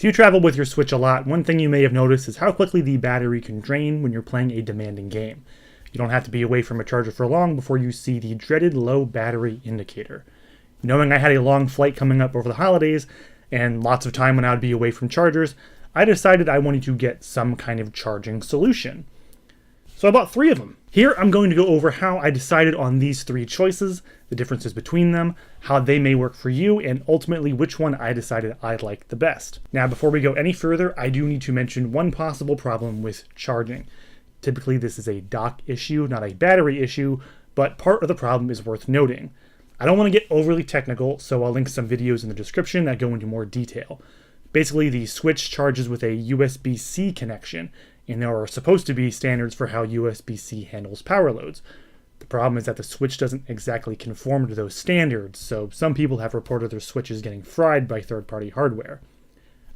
If you travel with your Switch a lot, one thing you may have noticed is how quickly the battery can drain when you're playing a demanding game. You don't have to be away from a charger for long before you see the dreaded low battery indicator. Knowing I had a long flight coming up over the holidays, and lots of time when I would be away from chargers, I decided I wanted to get some kind of charging solution. So I bought 3 of them. Here I'm going to go over how I decided on these 3 choices, the differences between them, how they may work for you, and ultimately which one I decided I liked the best. Now before we go any further, I do need to mention one possible problem with charging. Typically this is a dock issue, not a battery issue, but part of the problem is worth noting. I don't want to get overly technical, so I'll link some videos in the description that go into more detail. Basically, the Switch charges with a USB-C connection, and there are supposed to be standards for how USB-C handles power loads. The problem is that the Switch doesn't exactly conform to those standards, so some people have reported their Switches getting fried by third-party hardware.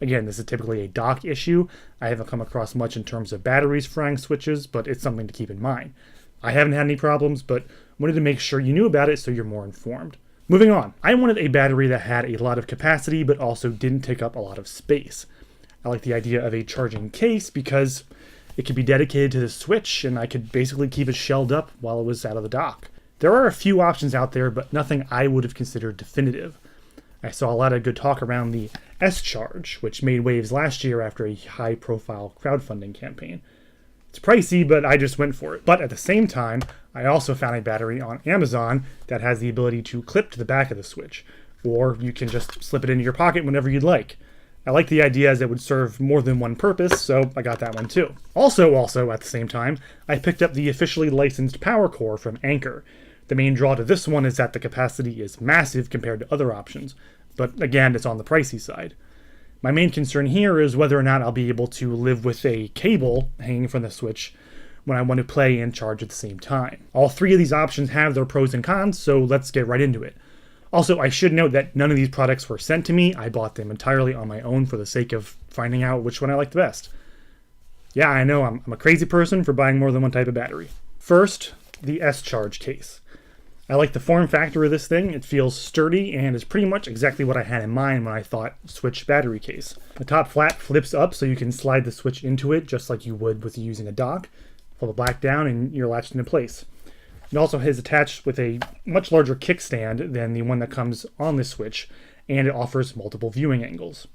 Again, this is typically a dock issue. I haven't come across much in terms of batteries frying Switches, but it's something to keep in mind. I haven't had any problems, but wanted to make sure you knew about it so you're more informed. Moving on, I wanted a battery that had a lot of capacity but also didn't take up a lot of space. I like the idea of a charging case because it could be dedicated to the Switch and I could basically keep it shelled up while it was out of the dock. There are a few options out there, but nothing I would have considered definitive. I saw a lot of good talk around the SCharge, which made waves last year after a high-profile crowdfunding campaign. It's pricey, but I just went for it. But at the same time, I also found a battery on Amazon that has the ability to clip to the back of the Switch, or you can just slip it into your pocket whenever you'd like. I like the idea as it would serve more than one purpose, so I got that one too. Also at the same time, I picked up the officially licensed PowerCore from Anker. The main draw to this one is that the capacity is massive compared to other options, but again, it's on the pricey side. My main concern here is whether or not I'll be able to live with a cable hanging from the Switch when I want to play and charge at the same time. All 3 of these options have their pros and cons, so let's get right into it. Also, I should note that none of these products were sent to me. I bought them entirely on my own for the sake of finding out which one I liked the best. Yeah, I know, I'm a crazy person for buying more than one type of battery. First, the SCharge case. I like the form factor of this thing. It feels sturdy and is pretty much exactly what I had in mind when I thought Switch battery case. The top flap flips up so you can slide the Switch into it just like you would with using a dock. Pull it back down and you're latched into place. It also is attached with a much larger kickstand than the one that comes on the Switch, and it offers multiple viewing angles.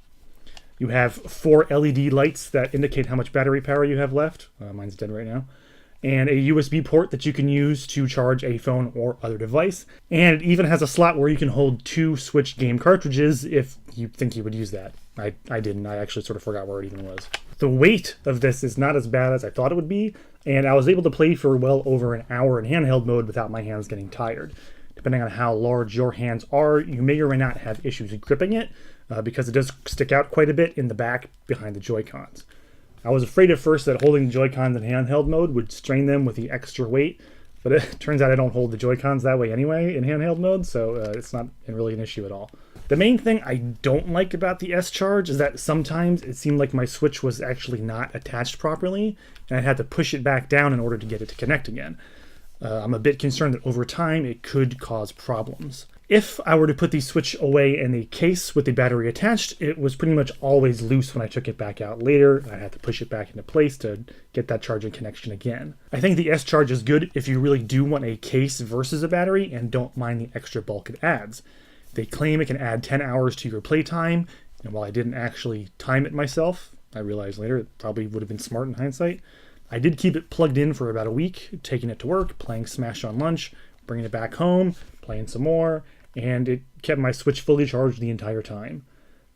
You have 4 LED lights that indicate how much battery power you have left. Mine's dead right now. And a USB port that you can use to charge a phone or other device. And it even has a slot where you can hold 2 Switch game cartridges if you think you would use that. I didn't. I actually sort of forgot where it even was. The weight of this is not as bad as I thought it would be, and I was able to play for well over an hour in handheld mode without my hands getting tired. Depending on how large your hands are, you may or may not have issues gripping it, because it does stick out quite a bit in the back behind the Joy-Cons. I was afraid at first that holding the Joy-Cons in handheld mode would strain them with the extra weight, but it turns out I don't hold the Joy-Cons that way anyway in handheld mode, so it's not really an issue at all. The main thing I don't like about the SCharge is that sometimes it seemed like my Switch was actually not attached properly, and I had to push it back down in order to get it to connect again. I'm a bit concerned that over time it could cause problems. If I were to put the Switch away in a case with the battery attached, it was pretty much always loose when I took it back out later. I had to push it back into place to get that charging connection again. I think the SCharge is good if you really do want a case versus a battery and don't mind the extra bulk it adds. They claim it can add 10 hours to your playtime, and while I didn't actually time it myself, I realized later it probably would have been smart in hindsight. I did keep it plugged in for about a week, taking it to work, playing Smash on lunch, bringing it back home, playing some more, and it kept my Switch fully charged the entire time.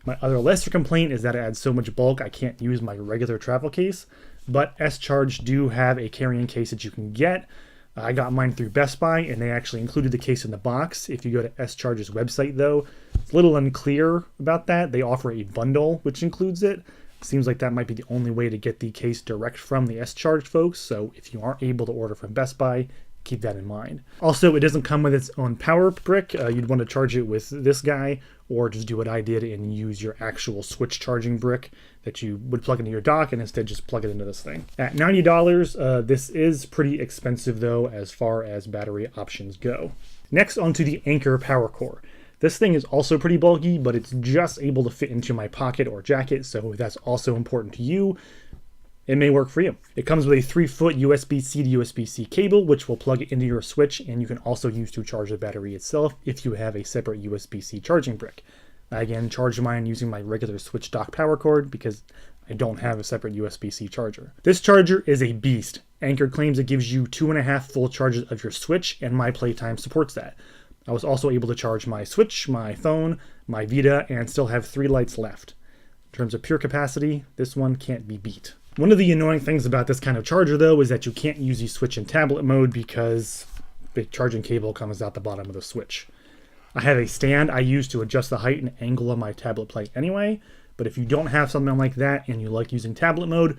My other lesser complaint is that it adds so much bulk I can't use my regular travel case, but SCharge do have a carrying case that you can get. I got mine through Best Buy, and they actually included the case in the box. If you go to SCharge's website, though, it's a little unclear about that. They offer a bundle which includes it. Seems like that might be the only way to get the case direct from the SCharge folks, so if you aren't able to order from Best Buy, keep that in mind. Also, it doesn't come with its own power brick. You'd want to charge it with this guy, or just do what I did and use your actual Switch charging brick that you would plug into your dock and instead just plug it into this thing. At $90, this is pretty expensive though as far as battery options go. Next, onto the Anker PowerCore. This thing is also pretty bulky, but it's just able to fit into my pocket or jacket, so if that's also important to you, it may work for you. It comes with a 3-foot USB-C to USB-C cable, which will plug it into your Switch, and you can also use to charge the battery itself if you have a separate USB-C charging brick. I again charge mine using my regular Switch dock power cord because I don't have a separate USB-C charger. This charger is a beast. Anker claims it gives you 2.5 full charges of your Switch, and my playtime supports that. I was also able to charge my Switch, my phone, my Vita, and still have 3 lights left. In terms of pure capacity, this one can't be beat. One of the annoying things about this kind of charger, though, is that you can't use the Switch in tablet mode because the charging cable comes out the bottom of the Switch. I have a stand I use to adjust the height and angle of my tablet plate anyway, but if you don't have something like that and you like using tablet mode,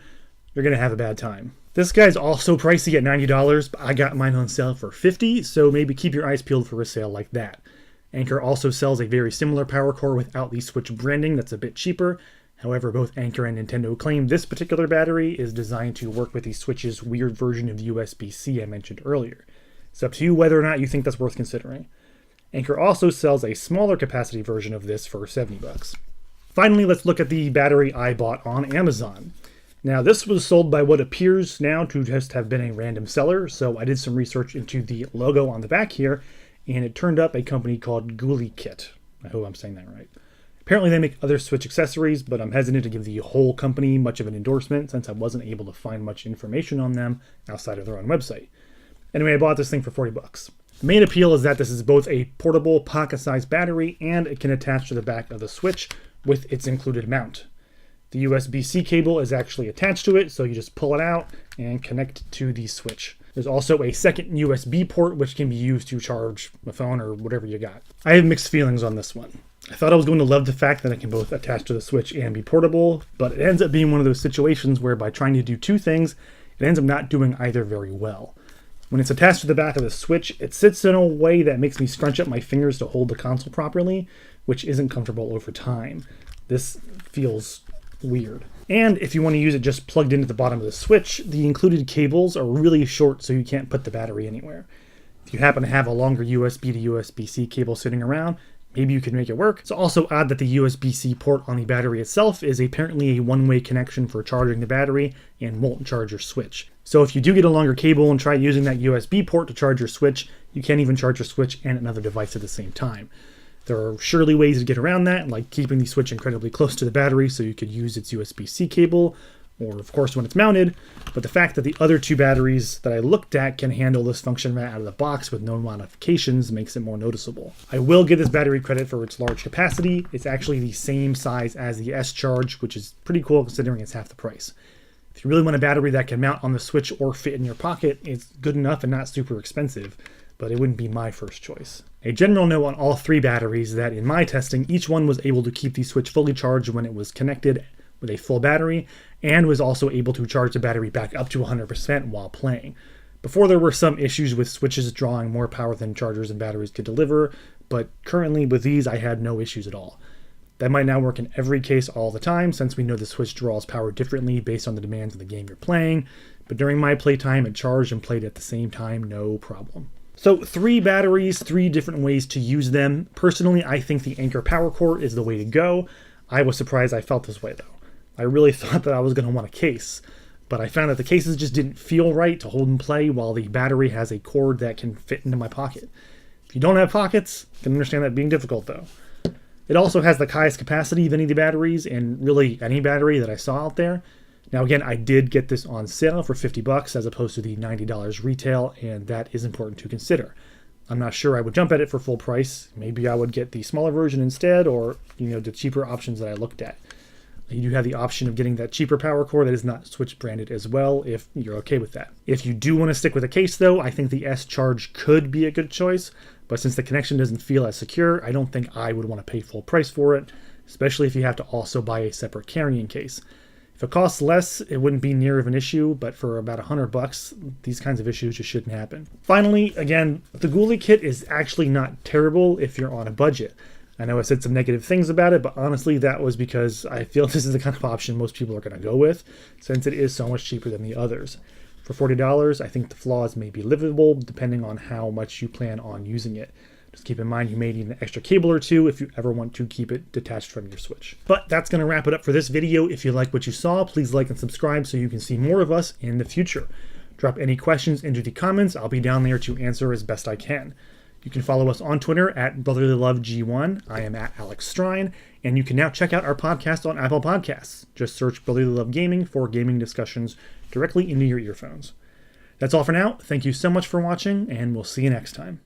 you're going to have a bad time. This guy's also pricey at $90, but I got mine on sale for $50, so maybe keep your eyes peeled for a sale like that. Anker also sells a very similar PowerCore without the Switch branding that's a bit cheaper. However, both Anker and Nintendo claim this particular battery is designed to work with the Switch's weird version of USB-C I mentioned earlier. It's up to you whether or not you think that's worth considering. Anker also sells a smaller capacity version of this for $70. Finally, let's look at the battery I bought on Amazon. Now, this was sold by what appears now to just have been a random seller, so I did some research into the logo on the back here, and it turned up a company called GuliKit. I hope I'm saying that right. Apparently they make other Switch accessories, but I'm hesitant to give the whole company much of an endorsement since I wasn't able to find much information on them outside of their own website. Anyway, I bought this thing for $40. The main appeal is that this is both a portable pocket-sized battery and it can attach to the back of the Switch with its included mount. The USB-C cable is actually attached to it, so you just pull it out and connect it to the Switch. There's also a second USB port which can be used to charge a phone or whatever you got. I have mixed feelings on this one. I thought I was going to love the fact that it can both attach to the Switch and be portable, but it ends up being one of those situations where by trying to do two things, it ends up not doing either very well. When it's attached to the back of the Switch, it sits in a way that makes me scrunch up my fingers to hold the console properly, which isn't comfortable over time. This feels weird. And if you want to use it just plugged into the bottom of the Switch, the included cables are really short so you can't put the battery anywhere. If you happen to have a longer USB to USB-C cable sitting around, maybe you can make it work. It's also odd that the USB-C port on the battery itself is apparently a one-way connection for charging the battery and won't charge your Switch. So if you do get a longer cable and try using that USB port to charge your Switch, you can't even charge your Switch and another device at the same time. There are surely ways to get around that, like keeping the Switch incredibly close to the battery so you could use its USB-C cable, or of course when it's mounted, but the fact that the other two batteries that I looked at can handle this function right out of the box with no modifications makes it more noticeable. I will give this battery credit for its large capacity. It's actually the same size as the SCharge, which is pretty cool considering it's half the price. If you really want a battery that can mount on the Switch or fit in your pocket, it's good enough and not super expensive, but it wouldn't be my first choice. A general note on all three batteries that in my testing, each one was able to keep the Switch fully charged when it was connected with a full battery, and was also able to charge the battery back up to 100% while playing. Before there were some issues with Switches drawing more power than chargers and batteries could deliver, but currently with these I had no issues at all. That might not work in every case all the time, since we know the Switch draws power differently based on the demands of the game you're playing, but during my playtime it charged and played at the same time, no problem. So 3 batteries, 3 different ways to use them. Personally, I think the Anker PowerCore is the way to go. I was surprised I felt this way though. I really thought that I was going to want a case, but I found that the cases just didn't feel right to hold and play while the battery has a cord that can fit into my pocket. If you don't have pockets, I can understand that being difficult though. It also has the highest capacity of any of the batteries, and really any battery that I saw out there. Now again, I did get this on sale for $50 as opposed to the $90 retail, and that is important to consider. I'm not sure I would jump at it for full price. Maybe I would get the smaller version instead, or the cheaper options that I looked at. You do have the option of getting that cheaper PowerCore that is not Switch branded as well, if you're okay with that. If you do want to stick with a case though, I think the SCharge could be a good choice, but since the connection doesn't feel as secure, I don't think I would want to pay full price for it, especially if you have to also buy a separate carrying case. If it costs less, it wouldn't be near of an issue, but for about $100, these kinds of issues just shouldn't happen. Finally, again, the GuliKit is actually not terrible if you're on a budget. I know I said some negative things about it, but honestly that was because I feel this is the kind of option most people are going to go with, since it is so much cheaper than the others. For $40, I think the flaws may be livable depending on how much you plan on using it. Just keep in mind you may need an extra cable or two if you ever want to keep it detached from your Switch. But that's going to wrap it up for this video. If you like what you saw, please like and subscribe so you can see more of us in the future. Drop any questions into the comments. I'll be down there to answer as best I can. You can follow us on Twitter at BrotherlyLoveG1. I am at Alex Strine, and you can now check out our podcast on Apple Podcasts. Just search Brotherly Love Gaming for gaming discussions directly into your earphones. That's all for now. Thank you so much for watching, and we'll see you next time.